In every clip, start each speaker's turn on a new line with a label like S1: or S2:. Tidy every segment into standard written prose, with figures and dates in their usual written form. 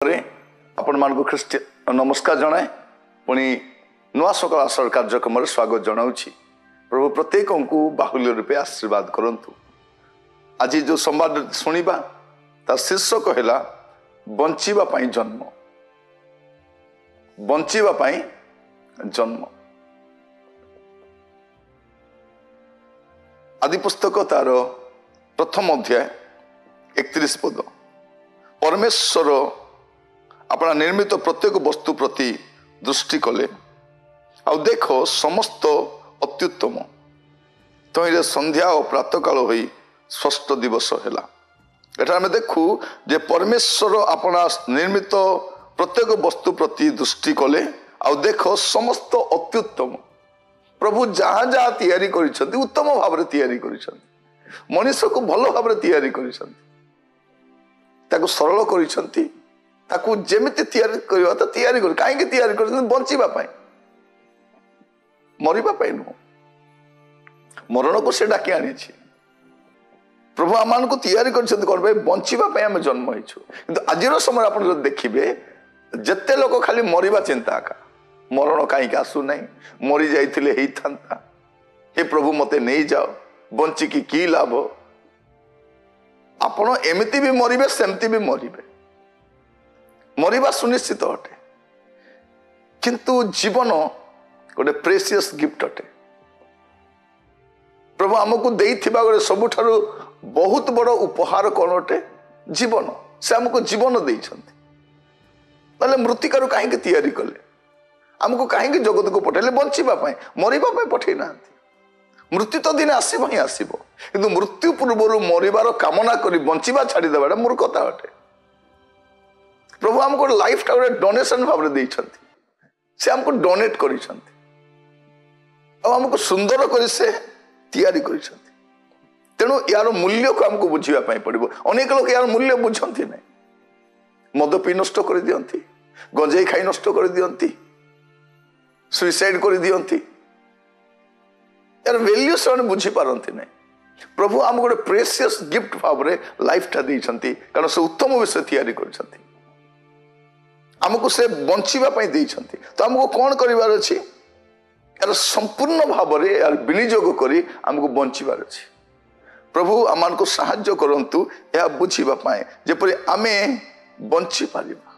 S1: आपण मानक ख्रीष्ट नमस्कार जनाए पुणी नुआ सकाल आसर कार्यक्रम स्वागत जनाऊँगी। प्रभु प्रत्येक को बाहुल्य रूपे आशीर्वाद करंतु। आज जो संवाद शुणा तार शीर्षक है बंचिबा पाई जन्म। बंचिबा पाई जन्म आदि पुस्तक तार प्रथम अध्याय 31 पद। परमेश्वर अपना निर्मित प्रत्येक वस्तु प्रति दृष्टि कले आ देख समस्त अत्युत्तम तहिरे संध्या और प्रातः काल हो षष्ठ दिवस है। एटा आम देखू जे परमेश्वर अपना निर्मित प्रत्येक वस्तु प्रति दृष्टि कले आ देख समस्त अत्युत्तम। प्रभु जहाँ जहाँ तैयारी करिसेंती उत्तम भाव तैयारी करिसेंती। मनुष्य को भल भाव तैयारी करिसेंती, ताको सरल करिसेंती, ताकू जेमिति तैयारी करवा तो तैयारी कर कहीं तैयारी कर बंचिबा पाई, मरिबा पाई नुह। मरण को से डाकी आनी। प्रभु आम को तैयारी कर बंचिबा पाई आम जन्म होइछु। किंतु आजिर समय आप देखिए जेते लोक खाली मरिबा चिंता का मरण कहीं आसु नहीं, मरी जाइथिले हेई थांता, हे प्रभु मते नहीं जाओ, बंचिकी की लाभ। आपण एमिति भी मरिबे सेमति भी मरिबे, मरिबा सुनिश्चित अटे। किंतु जीवन गोटे प्रेसियस गिफ्ट अटे। प्रभु आमको देइथिबा गोटे सबुठारु बहुत बड़ उपहार कौन अटे? जीवन। से आमको जीवन देइछंती। ताले मृत्तिकारु काहे तैयारी कले? आमको काहे जगत को पठेले? बंचिबा पाई, मरिबा पाई पठेई नांती। मृत्यु तो दिन आसीबो ही आसीबो, किंतु मृत्यु पूर्व मरिबार कामना करी बंचिबा छाड़ी देबाटा मूर्खता अटे। प्रभु आमको लाइफ टा गोटे डोनेशन भाव में देइछंती। से आमको डोनेट करिछंती और आमको सुंदर करी से तैयारी करिछंती। तेणु यार मूल्य को आमको बुझिबा पाई पड़िबो। अनेक लोग यार मूल्य बुझंती नहीं, मद पी नष्ट कर दियंती, गंजेई खाई नष्ट कर दियंती, सुइसाइड कर दियंती। यार वैल्यू से बुझी पारंती नहीं। प्रभु आमको गोटे प्रेसियस गिफ्ट भाव में लाइफ टा देइछंती, कारण से उत्तम विषय तैयारी करिछंती। आमको से बंचिबा पाई देइछंती। तो आमको कौन करिवार अछि? यार संपूर्ण भाव में यार विनियोग करी आमको बंचिबार अछि। प्रभु आमान को सहाय्य करंतु या बुझिबा पाए जेपरि आमे बंची पारिबा,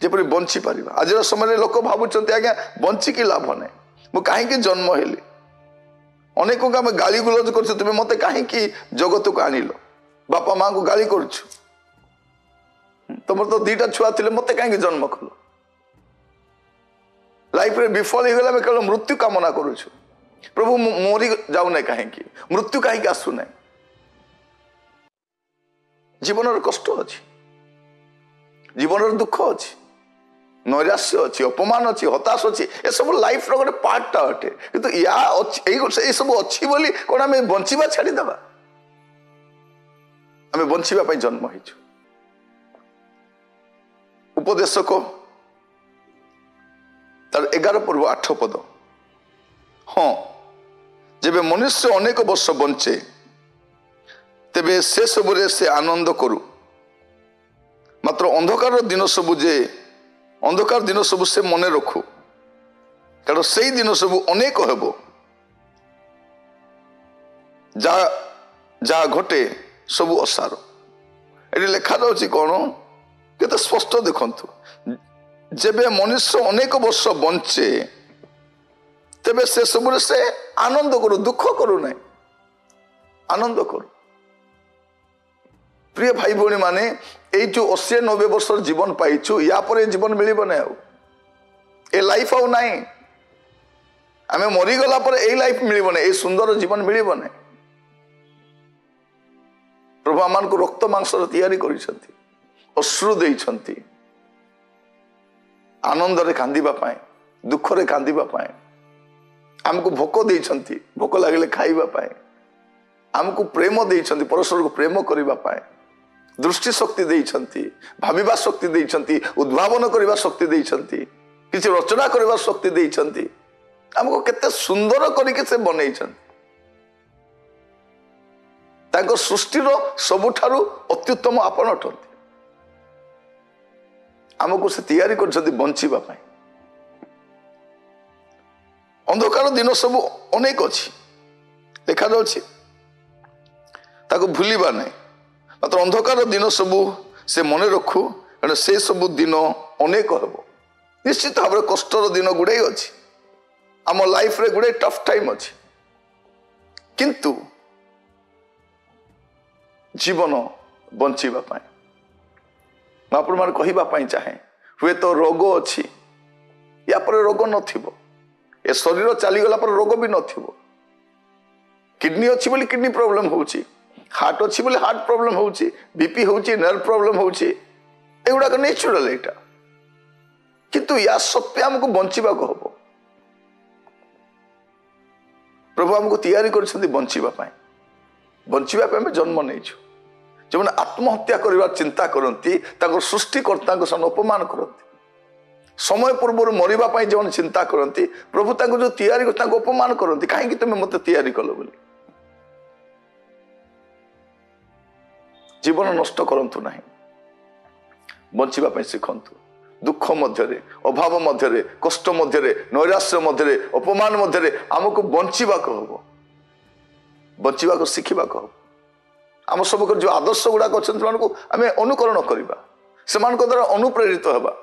S1: जेपरि बंची पारिबा। आज समय लोक भाबुचंती आज्ञा बंची की लाभ नै, मु काहे जन्म हेली। अनेक को आम गाली गुलज करछु, तुमे मते काहे जगत को आनिलो, बापा माँ को गाली करछु, तुम तो दीटा छुआ थे मत कहीं जन्म कल। लाइफ रे विफल हो गला केवल मृत्यु कामना करुछु। प्रभु मरी जाऊ ना कहीं, मृत्यु कहीं आसु ना। जीवन कष्ट अच्छी, जीवन दुख अच्छी, नैराश्य अच्छी, अपमान अच्छी, हताश अच्छी, ये सब लाइफ रो गोटे पार्ट टा अटे। किंतु या सब अच्छी बोली कौन आम बंचिबा छाड़ीदेवा? आम बंचिबा पाई जन्म होइछु। उपदेशक तार 11 पूर्व 8 पद। हाँ, जेबे मनुष्य अनेक वर्ष बंचे तेबे से सबुरे से आनंद करू, मात्र अंधकार दिन सबु से मने रखू, कारण से दिन सबु अनेक हेबो। जा घटे सबु असार। ये लिखा जाउछि कौन केते स्पष्ट देखंतु। जेबे मनुष्य अनेक वर्ष बंचे तेबे से सबुरे से आनंद करू, दुख करू नहीं, आनंद करू। प्रिय भाई भौणी माने ये जो 80-90 वर्ष जीवन पाइछु, या पर जीवन मिलिब नहीं, ए लाइफ आउ नहीं। आम मरीगला पर ए लाइफ मिलिब नहीं, ए सुंदर जीवन मिलिब नहीं। प्रभु आमान को रक्त मांस तैयारी करिसेंती, अश्रु देइछंती, आनंद रे कांदिबा पाए, दुख रे कांदिबा पाए। आमको भोक देइछंती, भोक लागले खाइबा पाए। आमको प्रेम देइछंती, परस्पर को प्रेम करिबा पाए। दृष्टि शक्ति देइछंती, भाबिबा शक्ति देइछंती, उद्भावन करिबा शक्ति देइछंती, किछि रचना करिबा शक्ति देइछंती। आमको केते सुंदर करिके से बनैछंती। ताको सृष्टिर सबुठारु अत्युत्तम आपण अटंती। आमको से तैयारी कर बंचिबा पाई। अंधकार दिन सब अनेक अच्छी देखा जाଉଛି ताको भूलिबा नहीं मात्र अंधकार दिन सब से मन रखू कारण से सब दिन अनेक हम निश्चित भाव कष्टर दिन गुड़ाई अच्छी आम लाइफ रे गुड़ाई टफ टाइम अच्छी किंतु जीवन बंचिबा पाई आपण मान कहिबा पाई चाहे हुए तो रोग अच्छी या पर रोग नथिबो ए शरीर चलीगला पर रोग भी नथिबो किडनी अच्छी बोली किडनी प्रॉब्लम होउची हार्ट अच्छी बोली हार्ट प्रॉब्लम होउची बीपी होउची नर्व प्रॉब्लम होउची एगुड़ा नेचुरल एटा किंतु या सत्य हमको बंचिबा को हबो प्रभु हमको तैयारी करछन्ती बंचिबा पाई बंचिबा पाई हम जन्म नैछु जो मैंने आत्महत्या करने चिंता करती सृष्टिकर्ता अपमान करती समय पूर्व मरवाई जो चिंता करती प्रभु जो तैयारी अपमान करती कहीं तुम्हें मत तैयारी कल बोली जीवन नष्ट करंतु नहीं बंचिबा शिखंतु दुख मध्य अभाव मध्य कष्ट मध्य नैराश्य मध्य अपमान मध्य आमको बंचिबा हम बंचिबा शिखा हम आम सब जो आदर्श गुड़ाक अच्छे आम अनुकरण करवा से द्वारा अनुप्रेरित हवा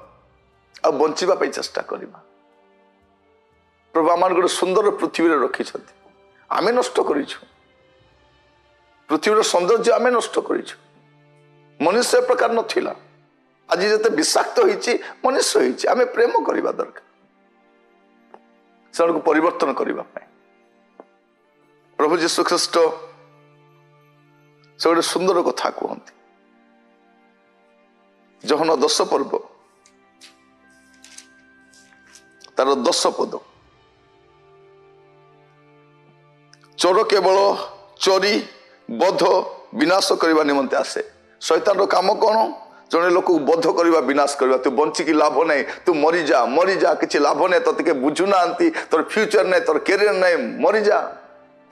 S1: आ बंचिबा चेष्टा करवा प्रभु आम गोटे सुंदर पृथ्वी रखी आम नष्ट कर पृथ्वी सौंदर्य आम नष्ट कर मनुष्य प्रकार नाला आज जिते विषाक्त होती मनुष्य होती आम प्रेम करवा दरकार से परिवर्तन करने प्रभु जीशु ख्रीस्ट से गोटे सुंदर कथा कहते जहन 10 पर्व तार 10 पद चोर केवल चोरी बध विनाश करने निमंते आसे शैतान काम कौन जड़े लोक बध करवा विनाश करवा तू बंचिकी लाभ नहीं तू मरी जा किसी लाभ नहीं तोते बुझुना तोर फ्यूचर नहीं तोर कैरियर नहीं मरी जा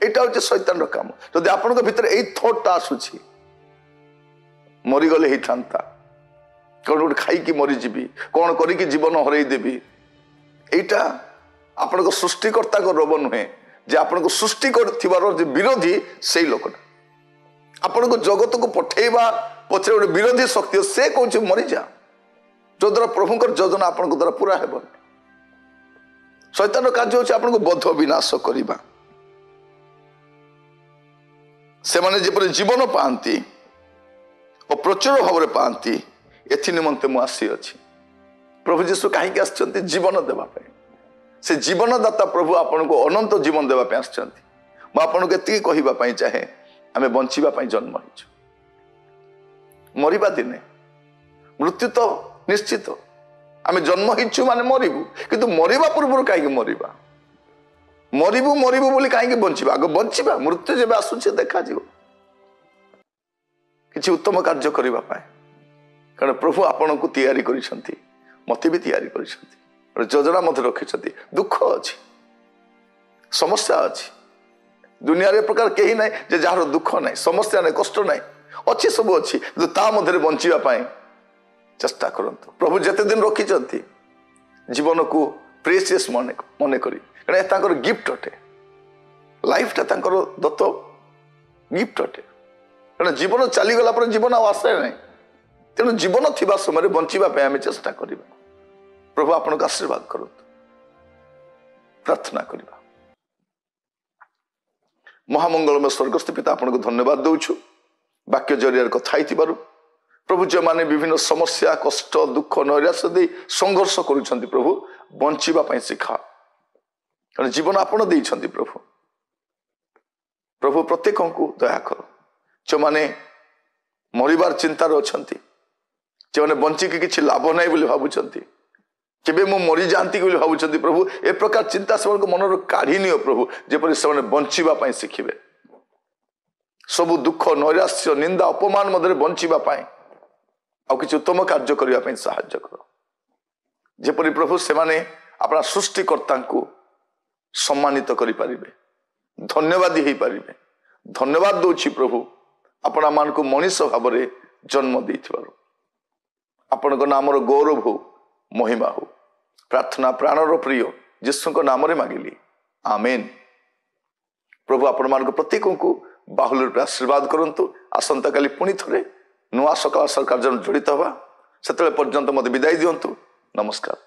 S1: यहाँ हूँ शैतान काम जब आपण भीतर यही थॉट आसूची मरीगले ही था कौन गोटे खाई मरीजी कौन करी जीवन हरईदेवी यहाँ आपण सृष्टिकर्ता रोग नुहे जे आपण सृष्टि कर विरोधी से लोकटा आपण को जगत को पठेवा पचे गोटे विरोधी शक्ति से कौन मरी जा जो द्वारा प्रभुंकर योजना आपण द्वारा पूरा हे शैतान कार्य होची आपण को बध विनाश करवा से माने जेपरि जीवन पाती और प्रचुर भाव पाती एथि निमंते मु आसी अछि प्रभु जीशु कहीं आसचंती जीवन देवाई से जीवनदाता प्रभु आपण को अनंत जीवन देवाई आसचंती मु आपण को एति कहबा चाहे आमे बंचिबा जन्म होइछु मरिबा दिने मृत्यु तो निश्चित आमे जन्म होइछु माने मरिबु किंतु मरिबा पूर्व कहीं मरिबा मरिबु मरिबु बोली कहीं बंचिबा आग बंचिबा मृत्यु जब आसुचे देखा किसी उत्तम कार्य करने कारण प्रभु आपण को तैयारी करिसंती मते भी तैयारी करिसंती योजना मत रखी दुख अच्छी समस्या अच्छी दुनिया रे प्रकार कहीं ना जे जार दुख ना समस्या ना कष्ट ना अच्छी सब अच्छी ता मध्य बंचिबा चेष्टा करंतु प्रभु जेते दिन रखी जीवन को प्रेसियस मन करी कारण गिफ्ट अटे लाइफटा दत्त गिफ्ट अटे कारण जीवन चलीगला पर जीवन आशा ना तेणु जीवन थिबा समय बंचिबा आम चेष्टा करवा प्रभु आपण को आशीर्वाद करूँ प्रार्थना करवा महामंगल में स्वर्गस्थ पिता आपण को धन्यवाद दौछु वाक्य जरिया कथा प्रभु जो माने विभिन्न समस्या कष्ट दुख नैराश्य दे संघर्ष करुछंती प्रभु बंचिबा शिखा कारण जीवन आपण देइछंती प्रभु प्रभु प्रत्येक को दया कर जो माने मरिबार चिंतार अछंती जो माने बंचिकी किछि लाभ नाही बोली भाबुछंती केबे मु मरि जानती बोली भाबुछंती प्रभु ए प्रकार चिंता से मन काढ़ी नियो प्रभु जेपरि से बंचिबा शिखिबे सबु दुख नैराश्य निंदा अपमान मध्य बंचिबा आ किसी उत्तम कार्य करने साहाय्य कर जेपरि प्रभु से माने अपना सृष्टिकर्ता को सम्मानित करि परिबे धन्यवादी हो पारे धन्यवाद दौची प्रभु अपना मान को मनीष भाव जन्म दे ଆପଣଙ୍କ ନାମର ଗୌରବ ହଉ, ମହିମା ହଉ। ପ୍ରାର୍ଥନା ପ୍ରାଣର ପ୍ରିୟ ଯୀଶୁଙ୍କ ନାମରେ ମାଗିଲି, ଆମେନ୍। ପ୍ରଭୁ ଆପଣମାନଙ୍କ ପ୍ରତ୍ୟେକଙ୍କୁ ବାହୁଲ ରୂପେ ଆଶୀର୍ବାଦ କରନ୍ତୁ। ଆସନ୍ତାକାଲି ପୁଣି ଥରେ ନୂଆ ସକାଳ କାର୍ଯ୍ୟରେ ଜଡ଼ିତ ହେବା। ସେତେବେଳେ ପର୍ଯ୍ୟନ୍ତ ମୋତେ ବିଦାୟ ଦିଅନ୍ତୁ। ନମସ୍କାର।